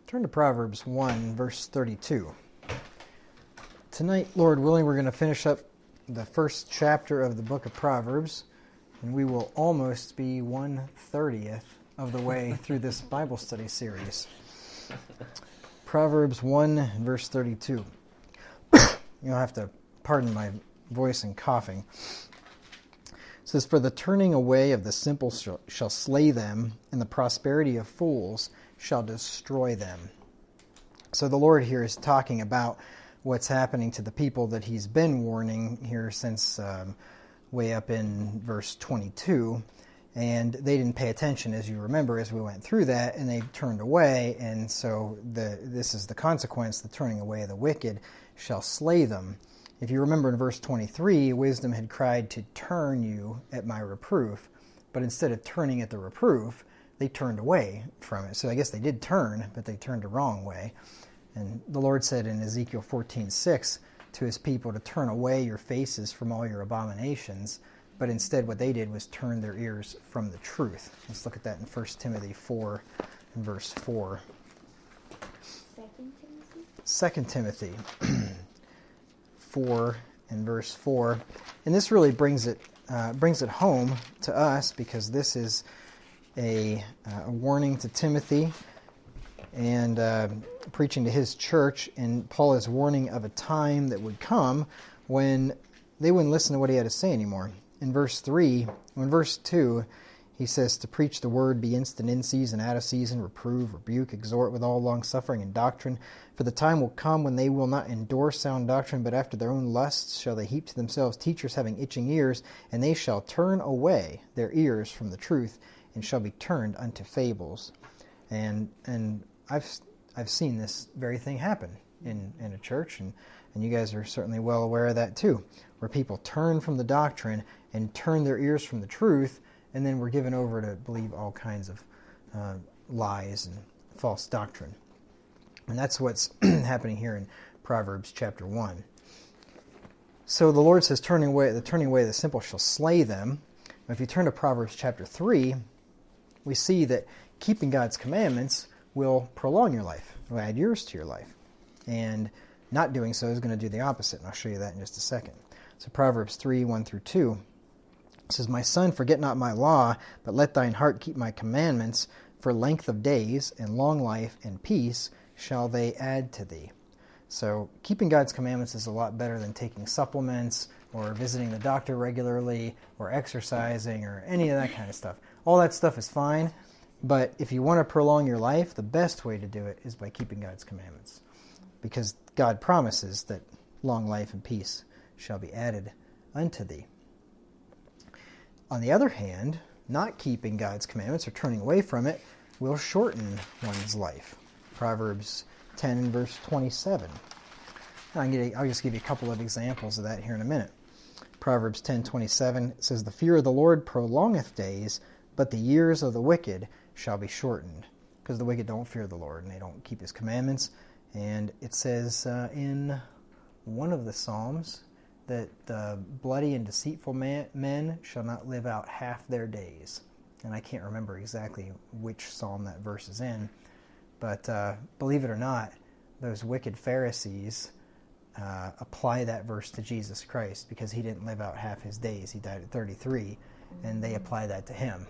Turn to Proverbs 1, verse 32. Tonight, Lord willing, we're going to finish up the first chapter of the book of Proverbs, and we will almost be 1/30th of the way through this Bible study series. Proverbs 1, verse 32. You'll have to pardon my voice and coughing. It says, "For the turning away of the simple shall slay them, and the prosperity of fools shall destroy them." So the Lord here is talking about what's happening to the people that he's been warning here since way up in verse 22. And they didn't pay attention, as you remember, as we went through that, and they turned away. And so this is the consequence: the turning away of the wicked shall slay them. If you remember in verse 23, wisdom had cried to turn you at my reproof, but instead of turning at the reproof, they turned away from it. So I guess they did turn, but they turned the wrong way. And the Lord said in Ezekiel 14:6 to his people to turn away your faces from all your abominations, but instead what they did was turn their ears from the truth. Let's look at that in 1 Timothy 4 and verse 4. 2 Timothy 4 and verse 4. And this really brings it home to us, because this is a warning to Timothy and preaching to his church, and Paul is warning of a time that would come when they wouldn't listen to what he had to say anymore. In verse 3, in verse 2, he says to preach the word, be instant in season, out of season, reprove, rebuke, exhort with all longsuffering and doctrine. For the time will come when they will not endure sound doctrine, but after their own lusts shall they heap to themselves teachers having itching ears, and they shall turn away their ears from the truth, and shall be turned unto fables. And I've seen this very thing happen in a church, and you guys are certainly well aware of that too, where people turn from the doctrine and turn their ears from the truth, and then we're given over to believe all kinds of lies and false doctrine. And that's what's happening here in Proverbs chapter 1. So the Lord says, the turning away of the simple shall slay them. If you turn to Proverbs chapter 3, we see that keeping God's commandments will prolong your life, will add years to your life. And not doing so is going to do the opposite, and I'll show you that in just a second. So Proverbs 3, 1 through 2. It says, "My son, forget not my law, but let thine heart keep my commandments, for length of days and long life and peace shall they add to thee." So keeping God's commandments is a lot better than taking supplements or visiting the doctor regularly or exercising or any of that kind of stuff. All that stuff is fine, but if you want to prolong your life, the best way to do it is by keeping God's commandments, because God promises that long life and peace shall be added unto thee. On the other hand, not keeping God's commandments or turning away from it will shorten one's life. Proverbs 10 and verse 27. I'll just give you a couple of examples of that here in a minute. Proverbs 10:27 says, "The fear of the Lord prolongeth days, but the years of the wicked shall be shortened." Because the wicked don't fear the Lord and they don't keep his commandments. And it says in one of the Psalms that the bloody and deceitful men shall not live out half their days. And I can't remember exactly which psalm that verse is in, but believe it or not, those wicked Pharisees apply that verse to Jesus Christ, because he didn't live out half his days. He died at 33, and they apply that to him,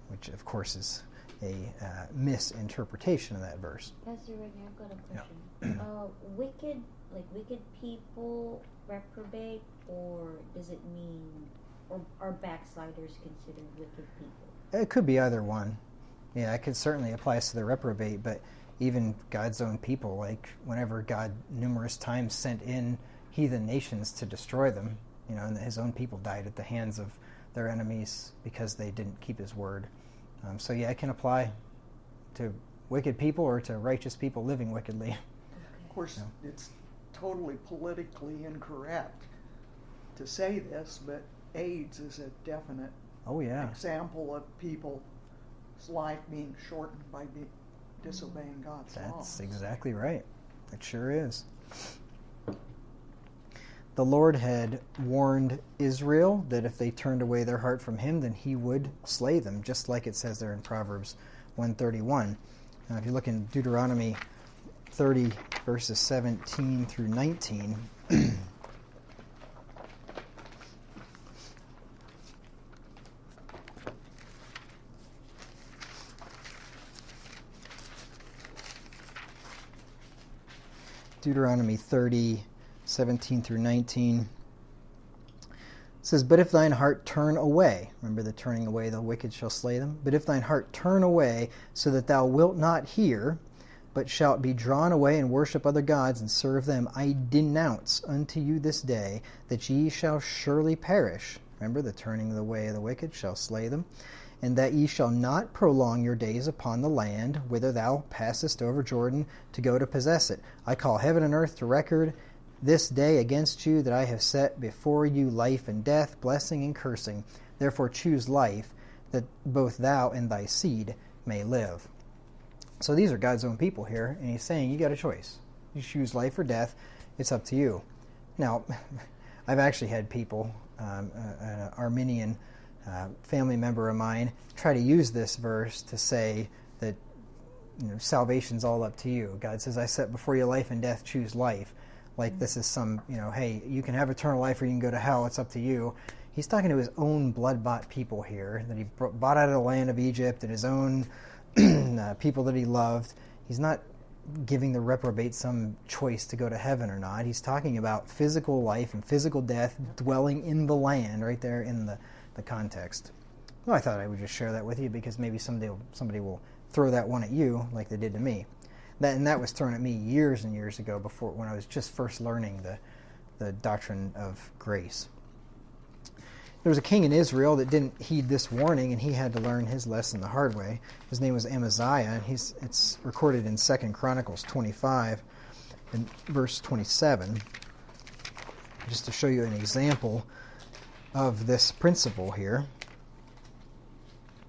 which of course is a misinterpretation of that verse. Pastor Wagner, I've got a question. Wicked people reprobate, or does it mean, or are backsliders considered wicked people? It could be either one. Yeah, it could certainly apply to the reprobate, but even God's own people, like whenever God numerous times sent in heathen nations to destroy them, and his own people died at the hands of their enemies because they didn't keep his word. So yeah, it can apply to wicked people or to righteous people living wickedly. Of course, it's totally politically incorrect to say this, but AIDS is a definite example of people's life being shortened by disobeying God's law. That's exactly right. It sure is. The Lord had warned Israel that if they turned away their heart from him, then he would slay them, just like it says there in Proverbs 131. If you look in Deuteronomy 30, verses 17 through 19, Deuteronomy 30, 17 through 19. It says, "But if thine heart turn away," remember the turning away, the wicked shall slay them. "But if thine heart turn away, so that thou wilt not hear, but shalt be drawn away and worship other gods and serve them, I denounce unto you this day that ye shall surely perish." Remember, the turning away of the wicked shall slay them. "And that ye shall not prolong your days upon the land whither thou passest over Jordan to go to possess it. I call heaven and earth to record this day against you, that I have set before you life and death, blessing and cursing. Therefore choose life, that both thou and thy seed may live." So these are God's own people here, and he's saying you got a choice. You choose life or death. It's up to you. Now, I've actually had people, an Arminian family member of mine, try to use this verse to say that salvation's all up to you. God says, "I set before you life and death, choose life." Like this is some, hey, you can have eternal life or you can go to hell, it's up to you. He's talking to his own blood-bought people here that he bought out of the land of Egypt, and his own people that he loved. He's not giving the reprobate some choice to go to heaven or not. He's talking about physical life and physical death dwelling in the land, right there in the context. Well, I thought I would just share that with you because maybe somebody will throw that one at you like they did to me. That was thrown at me years and years ago, before when I was just first learning the doctrine of grace. There was a king in Israel that didn't heed this warning, and he had to learn his lesson the hard way. His name was Amaziah, and it's recorded in 2 Chronicles 25 and verse 27, just to show you an example of this principle here.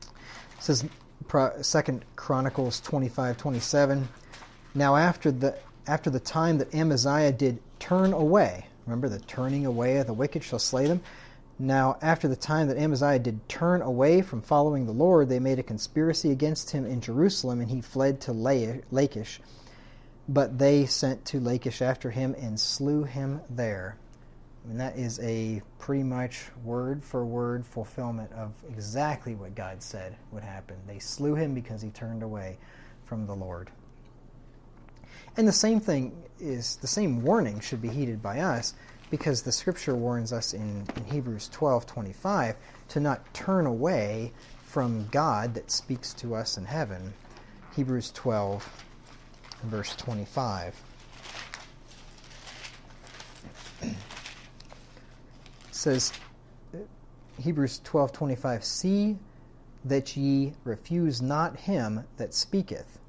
It says, 2 Chronicles 25:27, "Now after the time that Amaziah did turn away," remember the turning away of the wicked shall slay them. "Now after the time that Amaziah did turn away from following the Lord, they made a conspiracy against him in Jerusalem, and he fled to Lachish. But they sent to Lachish after him and slew him there." And that is a pretty much word-for-word fulfillment of exactly what God said would happen. They slew him because he turned away from the Lord. And the same warning should be heeded by us, because the Scripture warns us in Hebrews 12:25 to not turn away from God that speaks to us in heaven. Hebrews 12, verse 25. Says, Hebrews 12:25, "See that ye refuse not him that speaketh."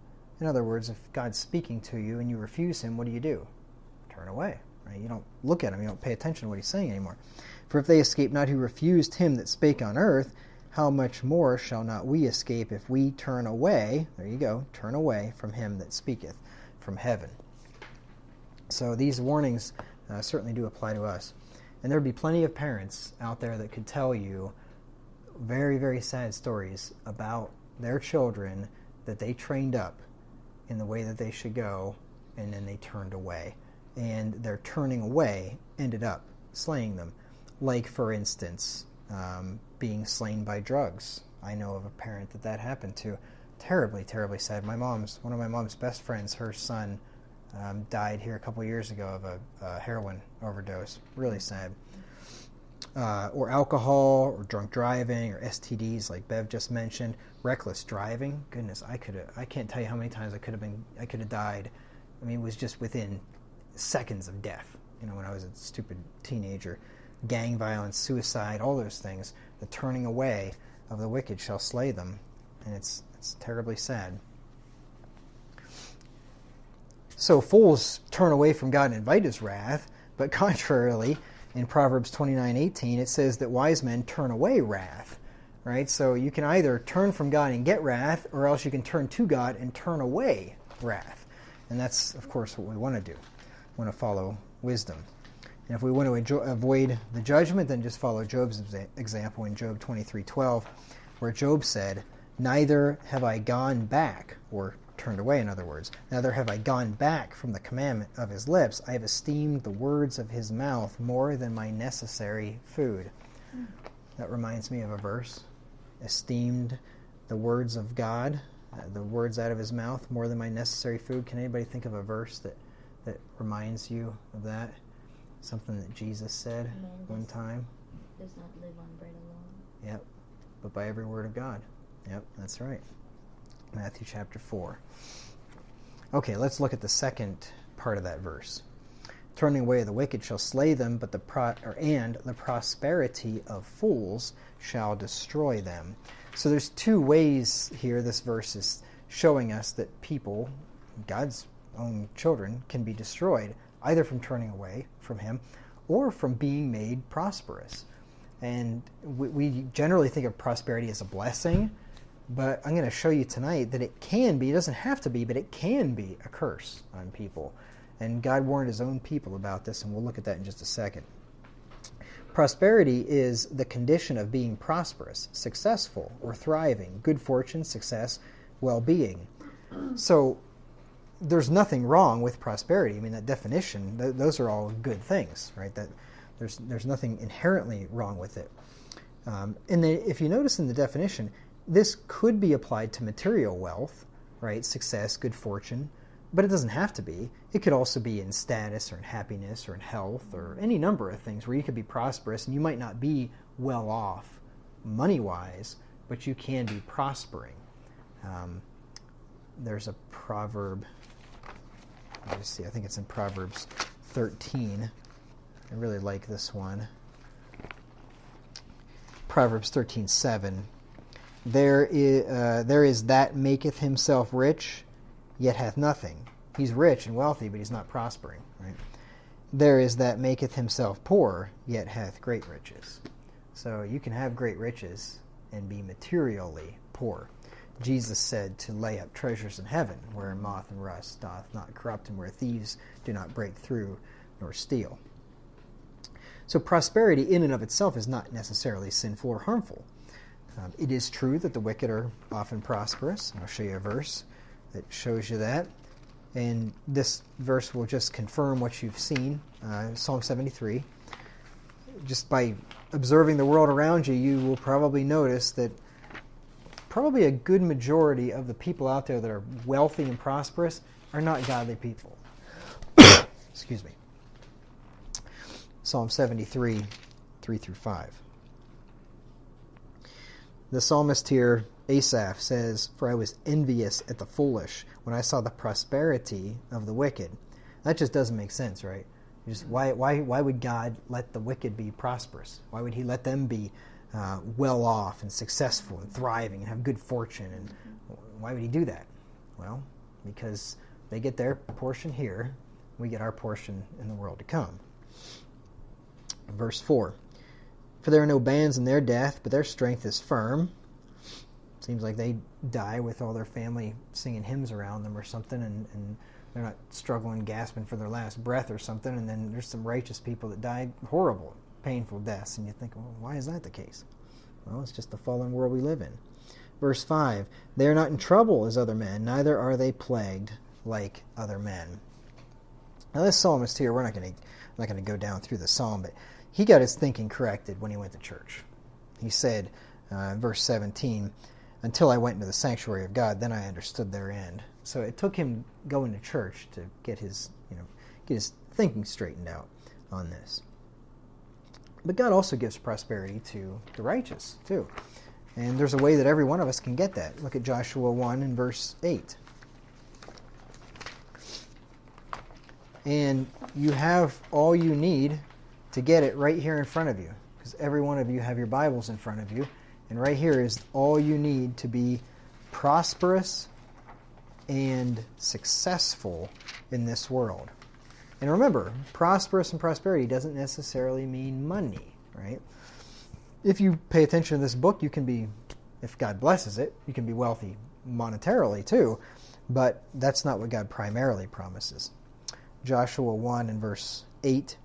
In other words, if God's speaking to you and you refuse him, what do? Turn away. Right? You don't look at him. You don't pay attention to what he's saying anymore. "For if they escape not who refused him that spake on earth, how much more shall not we escape if we turn away," there you go, turn away from him that speaketh from heaven. So these warnings certainly do apply to us. And there'd be plenty of parents out there that could tell you very, very sad stories about their children that they trained up in the way that they should go, and then they turned away. And their turning away ended up slaying them. Like, for instance, being slain by drugs. I know of a parent that happened to. Terribly, terribly sad. One of my mom's best friends, her son, died here a couple years ago of a heroin overdose. Really sad. Or alcohol, or drunk driving, or STDs like Bev just mentioned. Reckless driving. Goodness, I can't tell you how many times I could have died. I mean, it was just within seconds of death. When I was a stupid teenager. Gang violence, suicide, all those things. The turning away of the wicked shall slay them, and it's terribly sad. So fools turn away from God and invite his wrath, but contrarily, in Proverbs 29:18, it says that wise men turn away wrath. Right? So you can either turn from God and get wrath, or else you can turn to God and turn away wrath. And that's, of course, what we want to do. We want to follow wisdom. And if we want to avoid the judgment, then just follow Job's example in Job 23:12, where Job said, Neither have I gone back, or turned away, in other words. Neither have I gone back from the commandment of his lips. I have esteemed the words of his mouth more than my necessary food. That reminds me of a verse. Esteemed the words of God, the words out of his mouth, more than my necessary food. Can anybody think of a verse that reminds you of that? Something that Jesus said one time? Does not live on bread alone. Yep, but by every word of God. Yep, that's right. Matthew chapter 4. Okay, let's look at the second part of that verse. Turning away the wicked shall slay them, but the prosperity of fools shall destroy them. So there's two ways here this verse is showing us that people, God's own children, can be destroyed, either from turning away from him or from being made prosperous. And we generally think of prosperity as a blessing, but I'm going to show you tonight that it can be, it doesn't have to be, but it can be a curse on people. And God warned his own people about this, and we'll look at that in just a second. Prosperity is the condition of being prosperous, successful, or thriving, good fortune, success, well-being. So there's nothing wrong with prosperity. I mean, that definition, those are all good things, right? That there's nothing inherently wrong with it. If you notice in the definition, this could be applied to material wealth, right? Success, good fortune, but it doesn't have to be. It could also be in status or in happiness or in health or any number of things where you could be prosperous and you might not be well off money-wise, but you can be prospering. There's a proverb, let me see, I think it's in Proverbs 13. I really like this one. Proverbs 13:7. There is that maketh himself rich, yet hath nothing. He's rich and wealthy, but he's not prospering. Right? There is that maketh himself poor, yet hath great riches. So you can have great riches and be materially poor. Jesus said to lay up treasures in heaven, where moth and rust doth not corrupt, and where thieves do not break through nor steal. So prosperity in and of itself is not necessarily sinful or harmful. It is true that the wicked are often prosperous. I'll show you a verse that shows you that. And this verse will just confirm what you've seen, Psalm 73. Just by observing the world around you, you will probably notice that probably a good majority of the people out there that are wealthy and prosperous are not godly people. Excuse me. Psalm 73, 3 through 5. The psalmist here, Asaph, says, "For I was envious at the foolish when I saw the prosperity of the wicked." That just doesn't make sense, right? Why would God let the wicked be prosperous? Why would he let them be well off and successful and thriving and have good fortune? And why would he do that? Well, because they get their portion here, we get our portion in the world to come. Verse 4. For there are no bands in their death, but their strength is firm. Seems like they die with all their family singing hymns around them or something, and they're not struggling, gasping for their last breath or something, and then there's some righteous people that died horrible, painful deaths, and you think, well, why is that the case? Well, it's just the fallen world we live in. Verse 5, they are not in trouble as other men, neither are they plagued like other men. Now this psalmist here, I'm not going to go down through the psalm, but he got his thinking corrected when he went to church. He said, verse 17, until I went into the sanctuary of God, then I understood their end. So it took him going to church to get his thinking straightened out on this. But God also gives prosperity to the righteous, too. And there's a way that every one of us can get that. Look at Joshua 1 and verse 8. And you have all you need to get it right here in front of you, because every one of you have your Bibles in front of you, and right here is all you need to be prosperous and successful in this world. And remember, prosperous and prosperity doesn't necessarily mean money, right? If you pay attention to this book, you can be, if God blesses it, you can be wealthy monetarily too, but that's not what God primarily promises. Joshua 1 and verse 8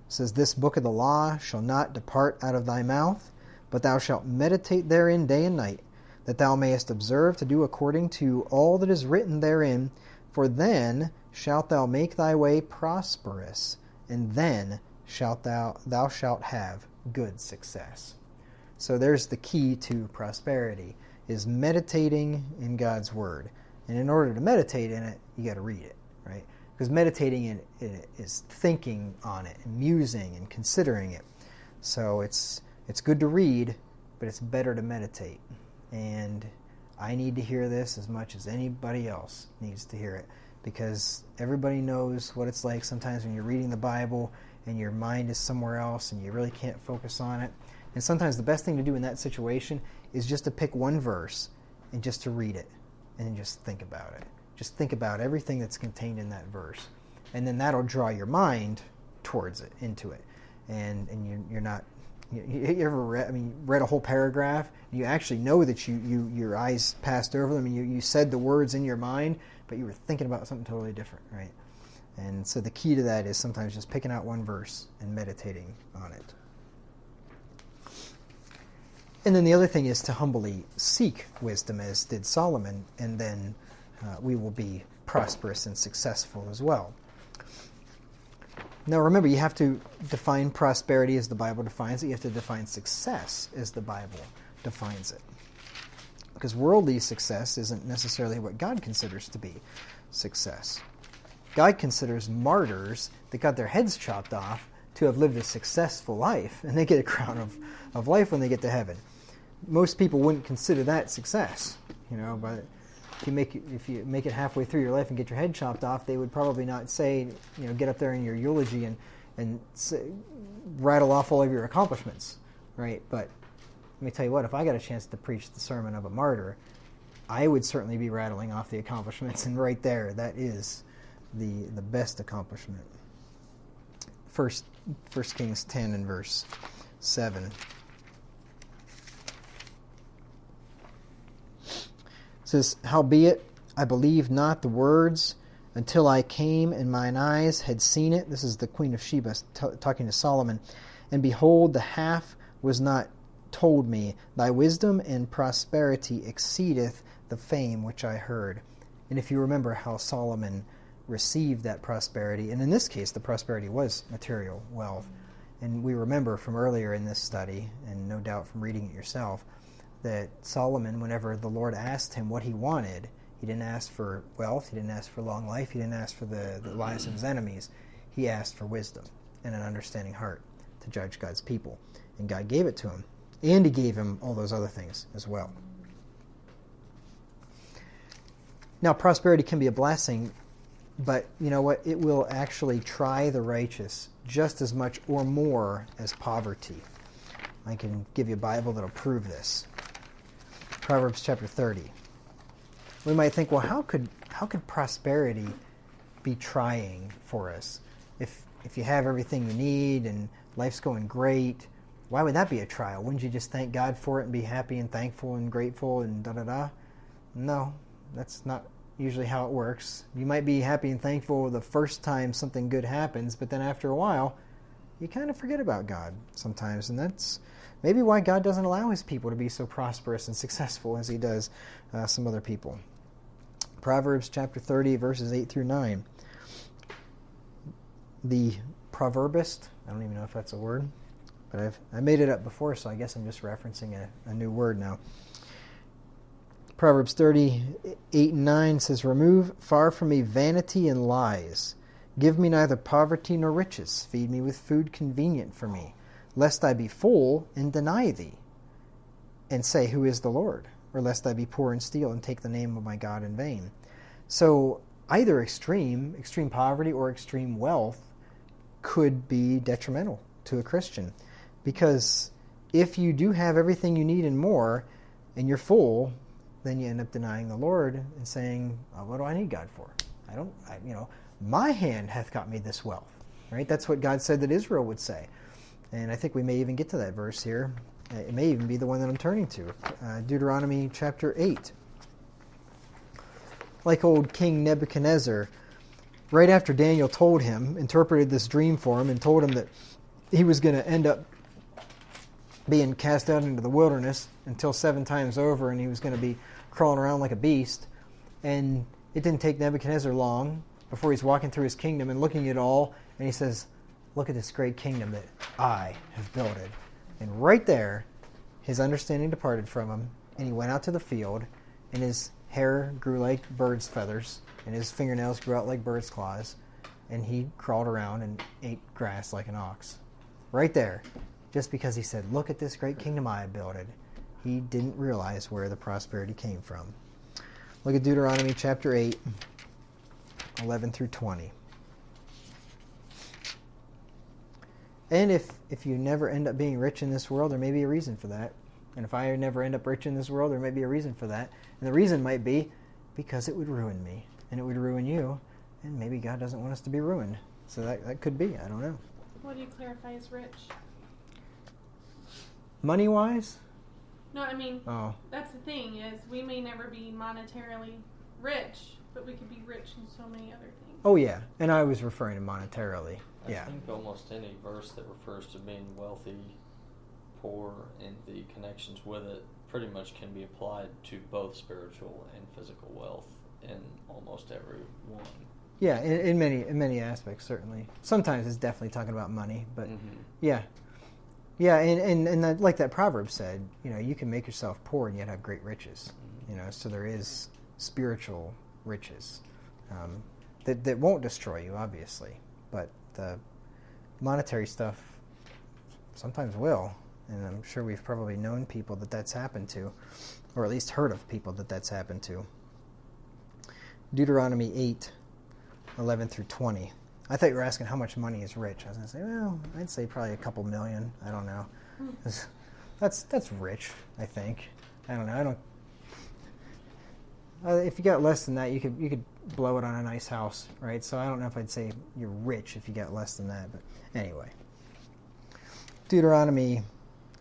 says, this book of the law shall not depart out of thy mouth, but thou shalt meditate therein day and night, that thou mayest observe to do according to all that is written therein, for then shalt thou make thy way prosperous, and then thou shalt have good success. So there's the key to prosperity, is meditating in God's Word. And in order to meditate in it, you got to read it, right? Because meditating in it is thinking on it, and musing and considering it. So it's good to read, but it's better to meditate. And I need to hear this as much as anybody else needs to hear it, because everybody knows what it's like sometimes when you're reading the Bible and your mind is somewhere else and you really can't focus on it. And sometimes the best thing to do in that situation is just to pick one verse and just to read it and just think about it. Just think about everything that's contained in that verse. And then that'll draw your mind towards it, into it. And you're not... You ever read a whole paragraph? You actually know that your eyes passed over them and you said the words in your mind, but you were thinking about something totally different, right? And so the key to that is sometimes just picking out one verse and meditating on it. And then the other thing is to humbly seek wisdom, as did Solomon, and then we will be prosperous and successful as well. Now remember, you have to define prosperity as the Bible defines it. You have to define success as the Bible defines it. Because worldly success isn't necessarily what God considers to be success. God considers martyrs that got their heads chopped off to have lived a successful life, and they get a crown of life when they get to heaven. Most people wouldn't consider that success, but if you make it halfway through your life and get your head chopped off, they would probably not say, get up there in your eulogy and say, rattle off all of your accomplishments, right? But let me tell you what, if I got a chance to preach the sermon of a martyr, I would certainly be rattling off the accomplishments, and right there, that is the best accomplishment. First Kings 10 and verse 7. Says, howbeit I believed not the words until I came, and mine eyes had seen it. This is the Queen of Sheba talking to Solomon. And behold, the half was not told me. Thy wisdom and prosperity exceedeth the fame which I heard. And if you remember how Solomon received that prosperity, and in this case the prosperity was material wealth. And we remember from earlier in this study, and no doubt from reading it yourself, that Solomon, whenever the Lord asked him what he wanted, he didn't ask for wealth, he didn't ask for long life, he didn't ask for the lives of his enemies. He asked for wisdom and an understanding heart to judge God's people. And God gave it to him. And he gave him all those other things as well. Now, prosperity can be a blessing, but you know what? It will actually try the righteous just as much or more as poverty. I can give you a Bible that'll prove this. Proverbs chapter 30. We might think, well, how could prosperity be trying for us? If you have everything you need and life's going great, why would that be a trial? Wouldn't you just thank God for it and be happy and thankful and grateful and da-da-da? No, that's not usually how it works. You might be happy and thankful the first time something good happens, but then after a while, you kind of forget about God sometimes, and that's maybe why God doesn't allow his people to be so prosperous and successful as he does some other people. Proverbs chapter 30, verses 8 through 9. The proverbist, I don't even know if that's a word, but I made it up before, so I guess I'm just referencing a new word now. Proverbs 30, 8 and 9 says, remove far from me vanity and lies. Give me neither poverty nor riches. Feed me with food convenient for me, lest I be full and deny thee, and say, who is the Lord? Or lest I be poor and steal and take the name of my God in vain. So either extreme poverty or extreme wealth could be detrimental to a Christian. Because if you do have everything you need and more, and you're full, then you end up denying the Lord and saying, oh, what do I need God for? My hand hath got me this wealth. Right? That's what God said that Israel would say. And I think we may even get to that verse here. It may even be the one that I'm turning to. Deuteronomy chapter 8. Like old King Nebuchadnezzar, right after Daniel interpreted this dream for him and told him that he was going to end up being cast out into the wilderness until 7 times over, and he was going to be crawling around like a beast. And it didn't take Nebuchadnezzar long before he's walking through his kingdom and looking at it all, and he says, look at this great kingdom that I have builded. And right there, his understanding departed from him, and he went out to the field, and his hair grew like bird's feathers, and his fingernails grew out like bird's claws, and he crawled around and ate grass like an ox. Right there, just because he said, look at this great kingdom I have builded. He didn't realize where the prosperity came from. Look at Deuteronomy chapter 8, 11 through 20. And if you never end up being rich in this world, there may be a reason for that. And if I never end up rich in this world, there may be a reason for that. And the reason might be because it would ruin me, and it would ruin you, and maybe God doesn't want us to be ruined. So that could be. I don't know. What do you clarify as rich? Money-wise? No, I mean, that's the thing, is we may never be monetarily rich, but we could be rich in so many other things. Oh, yeah. And I was referring to monetarily. I think almost any verse that refers to being wealthy, poor, and the connections with it pretty much can be applied to both spiritual and physical wealth in almost every one. Yeah, in many aspects, certainly. Sometimes it's definitely talking about money, but yeah. Yeah, and that, like that proverb said, you can make yourself poor and yet have great riches. So there is spiritual riches that won't destroy you, obviously, but the monetary stuff sometimes will. And I'm sure we've probably known people that's happened to, or at least heard of people that's happened to. Deuteronomy 8, 11 through 20. I thought you were asking how much money is rich. I was going to say, well, I'd say probably a couple million. I don't know. That's rich, I think. I don't know. If you got less than that, you could blow it on a nice house, right? So I don't know if I'd say you're rich if you got less than that. But anyway. Deuteronomy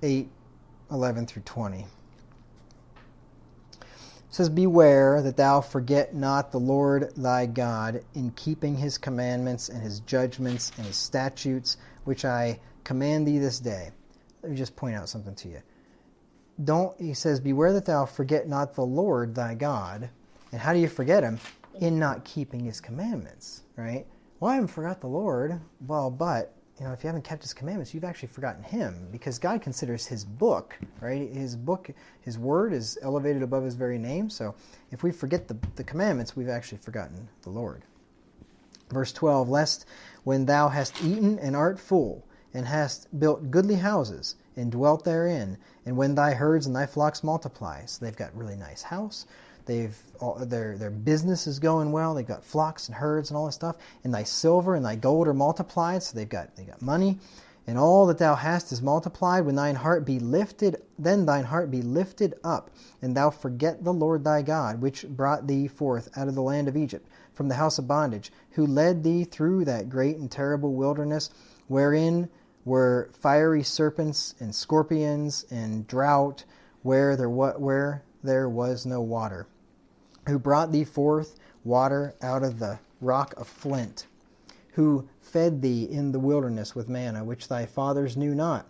8, 11 through 20. It says, beware that thou forget not the Lord thy God in keeping his commandments and his judgments and his statutes, which I command thee this day. Let me just point out something to you. He says, beware that thou forget not the Lord thy God. And how do you forget him? In not keeping his commandments, right? Well, I haven't forgot the Lord. Well, but if you haven't kept his commandments, you've actually forgotten him, because God considers his book, right? His book, his word is elevated above his very name. So if we forget the commandments, we've actually forgotten the Lord. Verse 12, lest when thou hast eaten and art full, and hast built goodly houses, and dwelt therein, and when thy herds and thy flocks multiply. So they've got really nice house. Their business is going well. They've got flocks and herds and all this stuff. And thy silver and thy gold are multiplied. So they got money. And all that thou hast is multiplied. When thine heart be lifted, then thine heart be lifted up, and thou forget the Lord thy God, which brought thee forth out of the land of Egypt, from the house of bondage, who led thee through that great and terrible wilderness, wherein were fiery serpents and scorpions and drought, where there was no water, who brought thee forth water out of the rock of flint, who fed thee in the wilderness with manna, which thy fathers knew not,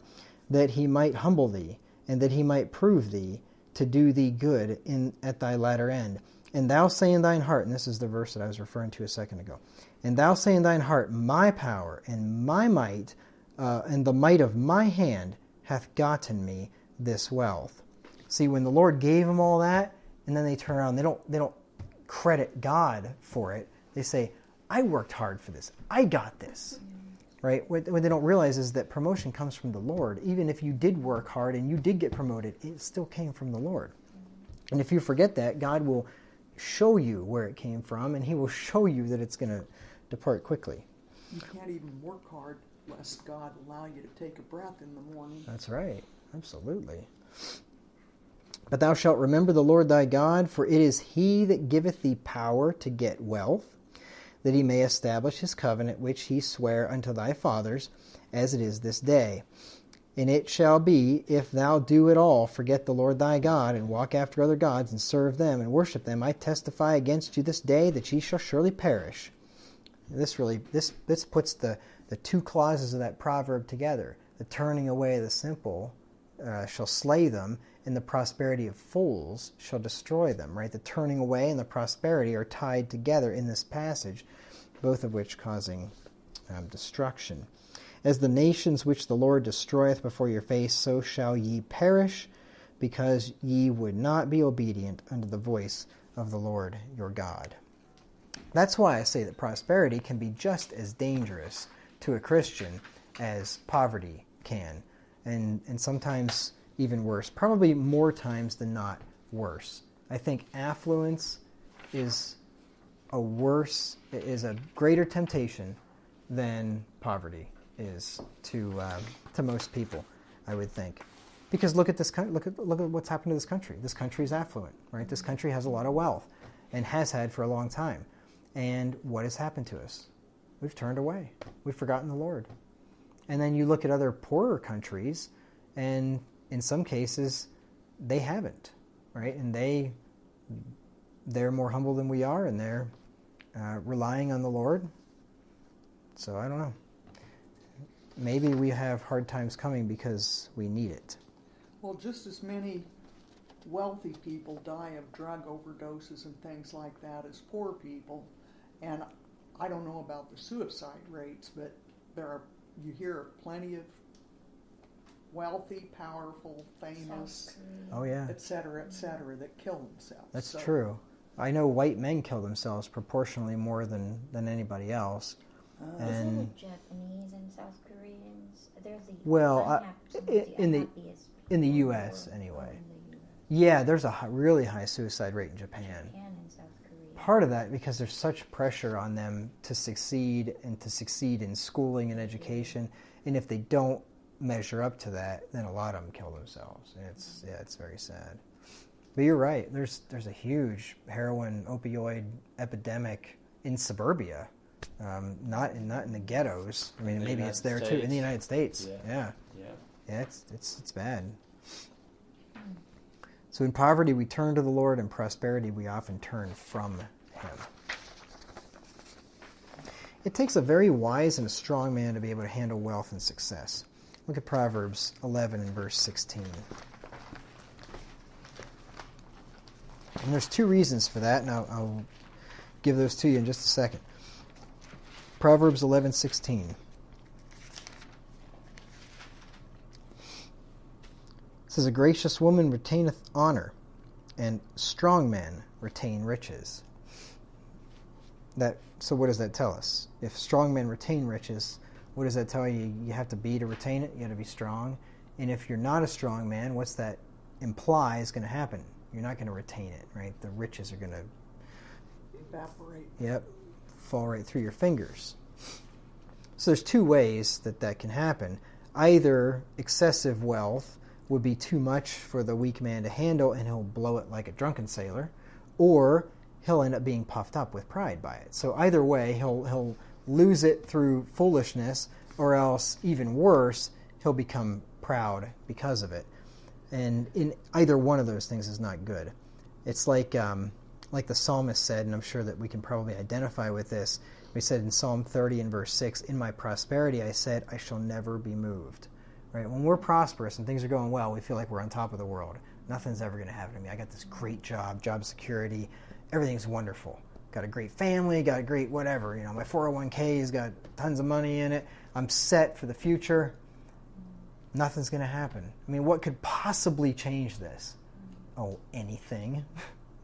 that he might humble thee, and that he might prove thee, to do thee good at thy latter end. And thou say in thine heart, and this is the verse that I was referring to a second ago, and thou say in thine heart, my power and my might, and the might of my hand hath gotten me this wealth. See, when the Lord gave them all that, and then they turn around, they don't credit God for it. They say, I worked hard for this. I got this. Right? What they don't realize is that promotion comes from the Lord. Even if you did work hard and you did get promoted, it still came from the Lord. And if you forget that, God will show you where it came from, and he will show you that it's going to depart quickly. You can't even work hard lest God allow you to take a breath in the morning. That's right. Absolutely. But thou shalt remember the Lord thy God, for it is he that giveth thee power to get wealth, that he may establish his covenant which he sware unto thy fathers, as it is this day. And it shall be, if thou do at all forget the Lord thy God, and walk after other gods, and serve them, and worship them, I testify against you this day that ye shall surely perish. This puts the two clauses of that proverb together. The turning away the simple shall slay them, and the prosperity of fools shall destroy them. Right? The turning away and the prosperity are tied together in this passage, both of which causing destruction. As the nations which the Lord destroyeth before your face, so shall ye perish, because ye would not be obedient unto the voice of the Lord your God. That's why I say that prosperity can be just as dangerous to a Christian as poverty can, and sometimes even worse. Probably more times than not worse. I think affluence is a greater temptation than poverty is to most people, I would think. Because look at this look at what's happened to this country. This country is affluent, right? This country has a lot of wealth and has had for a long time. And what has happened to us? We've turned away. We've forgotten the Lord. And then you look at other poorer countries, and in some cases, they haven't, right? And they're more humble than we are, and they're relying on the Lord. So I don't know. Maybe we have hard times coming because we need it. Well, just as many wealthy people die of drug overdoses and things like that as poor people. And I don't know about the suicide rates, but you hear plenty of wealthy, powerful, famous, et cetera, that kill themselves. That's true. I know white men kill themselves proportionally more than anybody else. Isn't it Japanese and South Koreans? In the U.S. anyway. Yeah, there's a really high suicide rate in Japan. And South Korea. Part of that because there's such pressure on them to succeed and to succeed in schooling and education, and if they don't measure up to that, then a lot of them kill themselves. And it's very sad. But you're right. There's a huge heroin opioid epidemic in suburbia. Not in the ghettos. I mean, maybe it's there too in the United States. Yeah, it's bad. So in poverty we turn to the Lord, in prosperity we often turn from Him. It takes a very wise and a strong man to be able to handle wealth and success. Look at Proverbs 11 and verse 16. And there's two reasons for that, and I'll give those to you in just a second. Proverbs 11:16. It says, "A gracious woman retaineth honor, and strong men retain riches." So what does that tell us? If strong men retain riches, what does that tell you? You have to be to retain it. You have to be strong. And if you're not a strong man, what's that imply is going to happen? You're not going to retain it, right? The riches are going to evaporate. Yep. Fall right through your fingers. So there's two ways that can happen. Either excessive wealth would be too much for the weak man to handle and he'll blow it like a drunken sailor, or he'll end up being puffed up with pride by it. So either way, he'll lose it through foolishness, or else, even worse, he'll become proud because of it. And in either one of those things is not good. It's like the psalmist said, and I'm sure that we can probably identify with this. We said in Psalm 30 and verse 6, "In my prosperity I said, I shall never be moved." Right? When we're prosperous and things are going well, we feel like we're on top of the world. Nothing's ever going to happen to me. I got this great job security. Everything's wonderful. Got a great family, got a great whatever. My 401k's got tons of money in it. I'm set for the future. Nothing's going to happen. I mean, what could possibly change this? Oh, anything.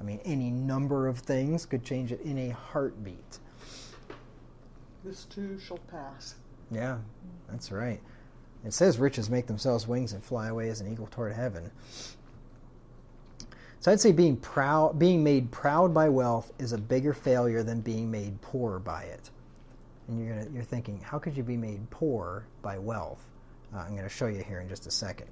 I mean, any number of things could change it in a heartbeat. This too shall pass. Yeah, that's right. It says riches make themselves wings and fly away as an eagle toward heaven. So I'd say being made proud by wealth is a bigger failure than being made poor by it. And you're thinking, how could you be made poor by wealth? I'm going to show you here in just a second.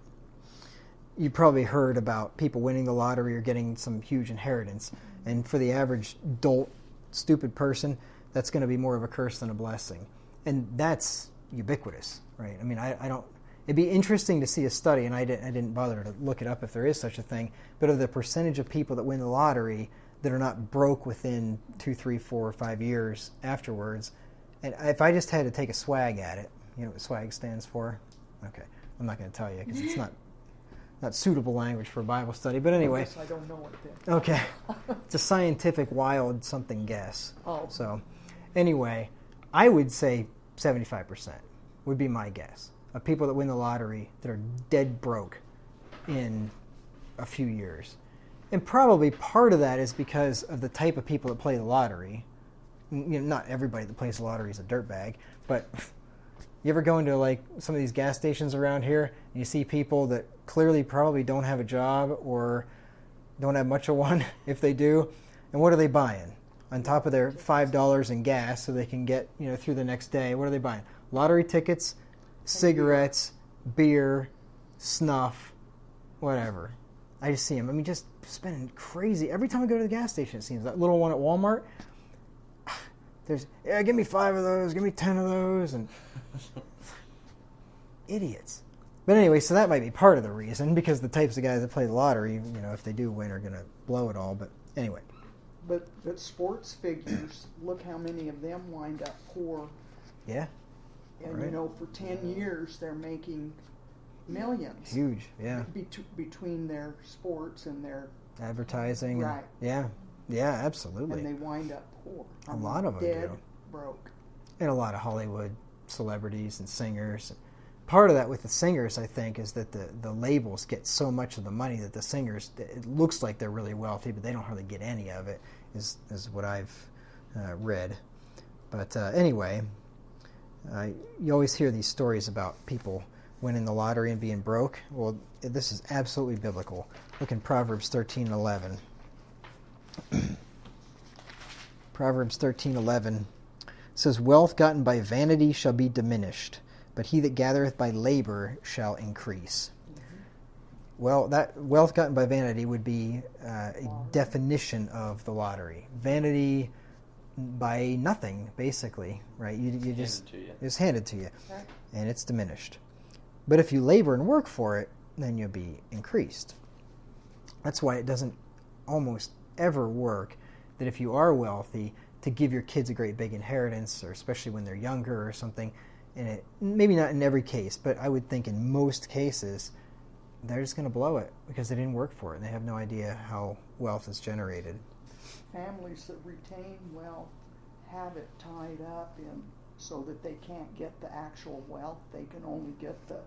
You probably heard about people winning the lottery or getting some huge inheritance. And for the average dolt, stupid person, that's going to be more of a curse than a blessing. And that's ubiquitous, right? I mean, I don't... It'd be interesting to see a study, and I didn't bother to look it up if there is such a thing, but of the percentage of people that win the lottery that are not broke within 2, 3, 4, or 5 years afterwards. And if I just had to take a swag at it, you know what swag stands for? Okay, I'm not going to tell you because it's not... not suitable language for a Bible study, but anyway. Yes, I don't know what then. Okay. It's a scientific wild something guess. Oh. So, anyway, I would say 75% would be my guess of people that win the lottery that are dead broke in a few years. And probably part of that is because of the type of people that play the lottery. You know, not everybody that plays the lottery is a dirtbag, but you ever go into like some of these gas stations around here and you see people that clearly probably don't have a job or don't have much of one if they do, and what are they buying on top of their $5 in gas so they can get, you know, through the next day? What are they buying? Lottery tickets, cigarettes, beer, snuff, whatever. I just see them. I mean, just spending crazy. Every time I go to the gas station, it seems. That little one at Walmart, there's, yeah, give me 5 of those, give me 10 of those, and idiots. But anyway, so that might be part of the reason, because the types of guys that play the lottery, you know, if they do win, are going to blow it all. But anyway. But sports figures, look how many of them wind up poor. Yeah. And, right. you know, for 10 years, they're making millions. Huge, yeah. Between their sports and their advertising. Right. And, yeah, absolutely. And they wind up poor. A lot of them dead do. Broke. And a lot of Hollywood celebrities and singers. Part of that with the singers, I think, is that the labels get so much of the money that the singers, it looks like they're really wealthy, but they don't hardly get any of it, is what I've read. But anyway, you always hear these stories about people winning the lottery and being broke. Well, this is absolutely biblical. Look in Proverbs 13:11. Proverbs 13:11 says, "Wealth gotten by vanity shall be diminished, but he that gathereth by labor shall increase." Mm-hmm. Well, that wealth gotten by vanity would be a definition of the lottery. Vanity by nothing, basically, right? You just it's handed to you, right. And it's diminished. But if you labor and work for it, then you'll be increased. That's why it doesn't almost ever work that if you are wealthy, to give your kids a great big inheritance, or especially when they're younger or something. And it, maybe not in every case, but I would think in most cases, they're just going to blow it because they didn't work for it and they have no idea how wealth is generated. Families that retain wealth have it tied up in so that they can't get the actual wealth. They can only get the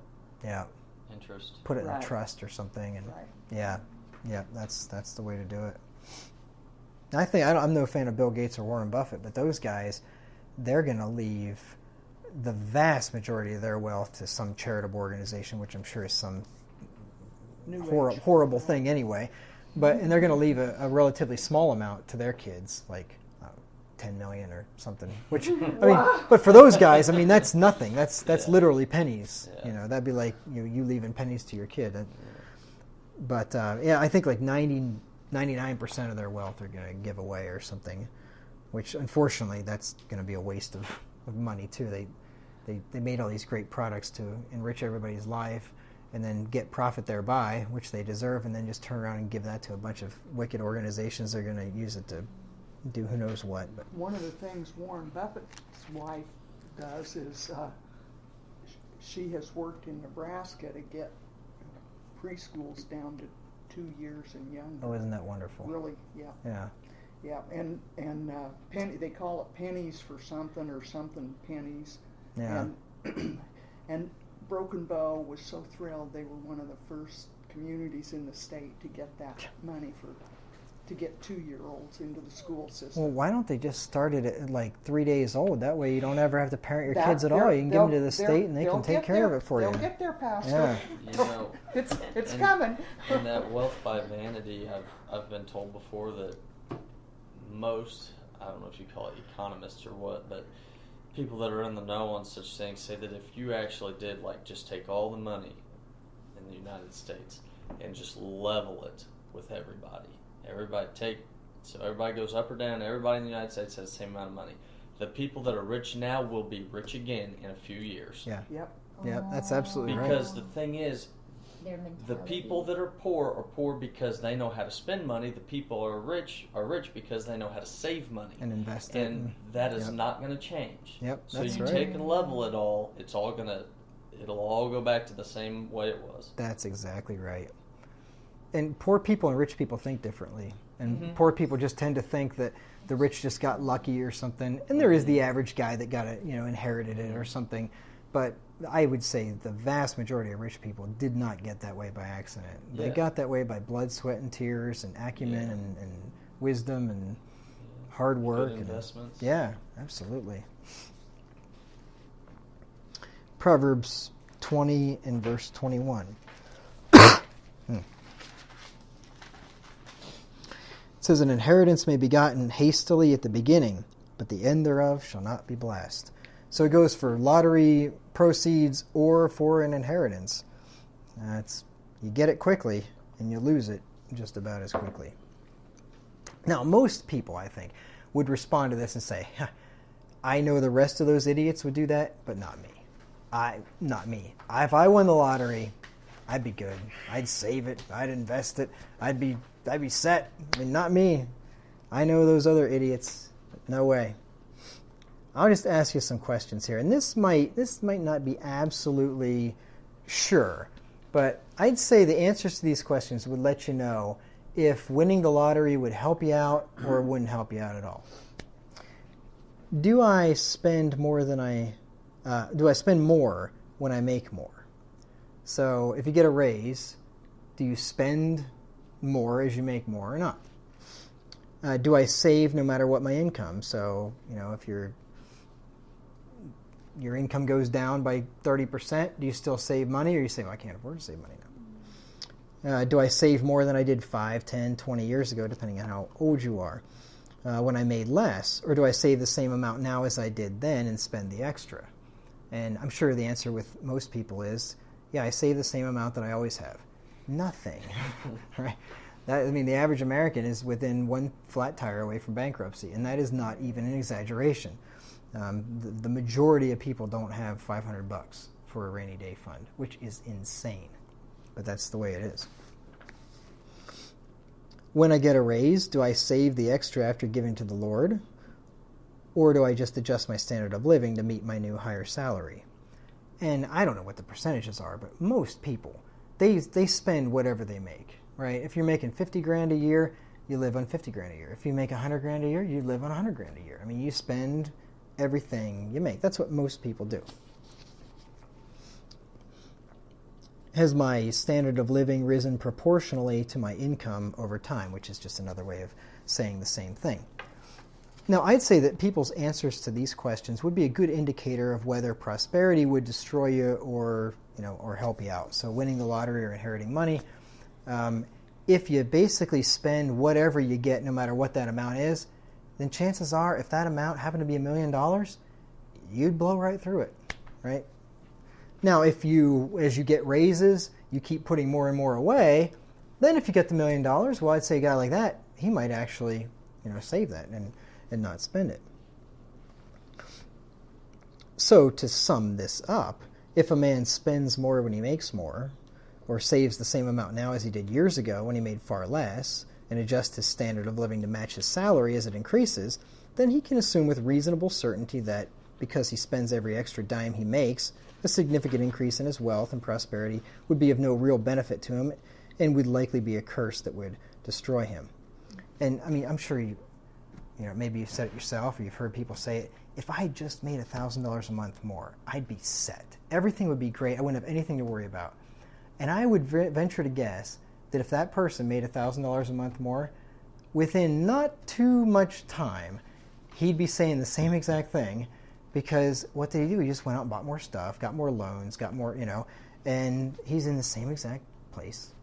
interest. Put it in a trust or something, and right. yeah, that's the way to do it. I think I'm no fan of Bill Gates or Warren Buffett, but those guys, they're going to leave the vast majority of their wealth to some charitable organization, which I'm sure is some horrible thing anyway. And they're going to leave a relatively small amount to their kids, like 10 million or something. Which I mean, but for those guys, I mean, that's nothing. That's literally pennies. Yeah. You know, that'd be like you leaving pennies to your kid. But I think like 99% of their wealth are going to give away or something, which unfortunately that's going to be a waste of money too. They made all these great products to enrich everybody's life and then get profit thereby, which they deserve, and then just turn around and give that to a bunch of wicked organizations. They're going to use it to do who knows what. But one of the things Warren Buffett's wife does is she has worked in Nebraska to get preschools down to 2 years and younger. Oh, isn't that wonderful? Really, yeah. Yeah, and penny, they call it pennies for something or something pennies. Yeah. And Broken Bow was so thrilled. They were one of the first communities in the state to get that money to get 2-year-olds into the school system. Well, why don't they just start it at like 3 days old? That way you don't ever have to parent your kids at all. You can give them to the state and they can take care of it for you. They'll get there, Pastor. Yeah. You know, it's coming. And that wealth by vanity, I've been told before that most, I don't know if you call it economists or what, but people that are in the know on such things say that if you actually did like just take all the money in the United States and just level it with everybody so everybody goes up or down, everybody in the United States has the same amount of money. The people that are rich now will be rich again in a few years. Yeah. Yep. Yeah, that's absolutely right. Because the thing is, the people that are poor because they know how to spend money. The people are rich because they know how to save money and invest it. And that is not going to change. Yep, so that's you right. take and level it all. It'll all go back to the same way it was. That's exactly right. and poor people and rich people think differently. And poor people just tend to think that the rich just got lucky or something. And there is the average guy that got it, inherited it or something. But I would say the vast majority of rich people did not get that way by accident. Yeah. They got that way by blood, sweat, and tears, and acumen, and wisdom, and hard work. Good investments. Yeah, absolutely. Proverbs 20 and verse 21. It says, an inheritance may be gotten hastily at the beginning, but the end thereof shall not be blessed. So it goes for lottery proceeds or for an inheritance. You get it quickly and you lose it just about as quickly. Now, most people, I think, would respond to this and say, I know the rest of those idiots would do that, but not me. Not me. If I won the lottery, I'd be good. I'd save it. I'd invest it. I'd be set. I mean, not me. I know those other idiots. No way. I'll just ask you some questions here, and this might not be absolutely sure, but I'd say the answers to these questions would let you know if winning the lottery would help you out or it wouldn't help you out at all. Do I spend more when I make more? So if you get a raise, do you spend more as you make more or not? Do I save no matter what my income? So, if your income goes down by 30%, do you still save money, or you say, well, I can't afford to save money now? Do I save more than I did 5, 10, 20 years ago, depending on how old you are, when I made less? Or do I save the same amount now as I did then and spend the extra? And I'm sure the answer with most people is, yeah, I save the same amount that I always have. Nothing. Right? The average American is within one flat tire away from bankruptcy, and that is not even an exaggeration. The majority of people don't have $500 for a rainy day fund, which is insane, but that's the way it is. When I get a raise, do I save the extra after giving to the Lord, or do I just adjust my standard of living to meet my new higher salary? And I don't know what the percentages are, but most people, they spend whatever they make, right? If you're making $50,000 a year, you live on $50,000 a year. If you make $100,000 a year, you live on $100,000 a year. You spend everything you make. That's what most people do. Has my standard of living risen proportionally to my income over time, which is just another way of saying the same thing. Now, I'd say that people's answers to these questions would be a good indicator of whether prosperity would destroy you or help you out. So winning the lottery or inheriting money, if you basically spend whatever you get, no matter what that amount is, then chances are, if that amount happened to be $1 million, you'd blow right through it, right? Now, as you get raises, you keep putting more and more away, then if you get the $1 million, well, I'd say a guy like that, he might actually, save that and not spend it. So, to sum this up, if a man spends more when he makes more, or saves the same amount now as he did years ago when he made far less, and adjust his standard of living to match his salary as it increases, then he can assume with reasonable certainty that, because he spends every extra dime he makes, a significant increase in his wealth and prosperity would be of no real benefit to him and would likely be a curse that would destroy him. And, I'm sure maybe you've said it yourself or you've heard people say it, if I just made $1,000 a month more, I'd be set. Everything would be great. I wouldn't have anything to worry about. And I would venture to guess that if that person made $1,000 a month more, within not too much time, he'd be saying the same exact thing, because what did he do? He just went out and bought more stuff, got more loans, got more, and he's in the same exact place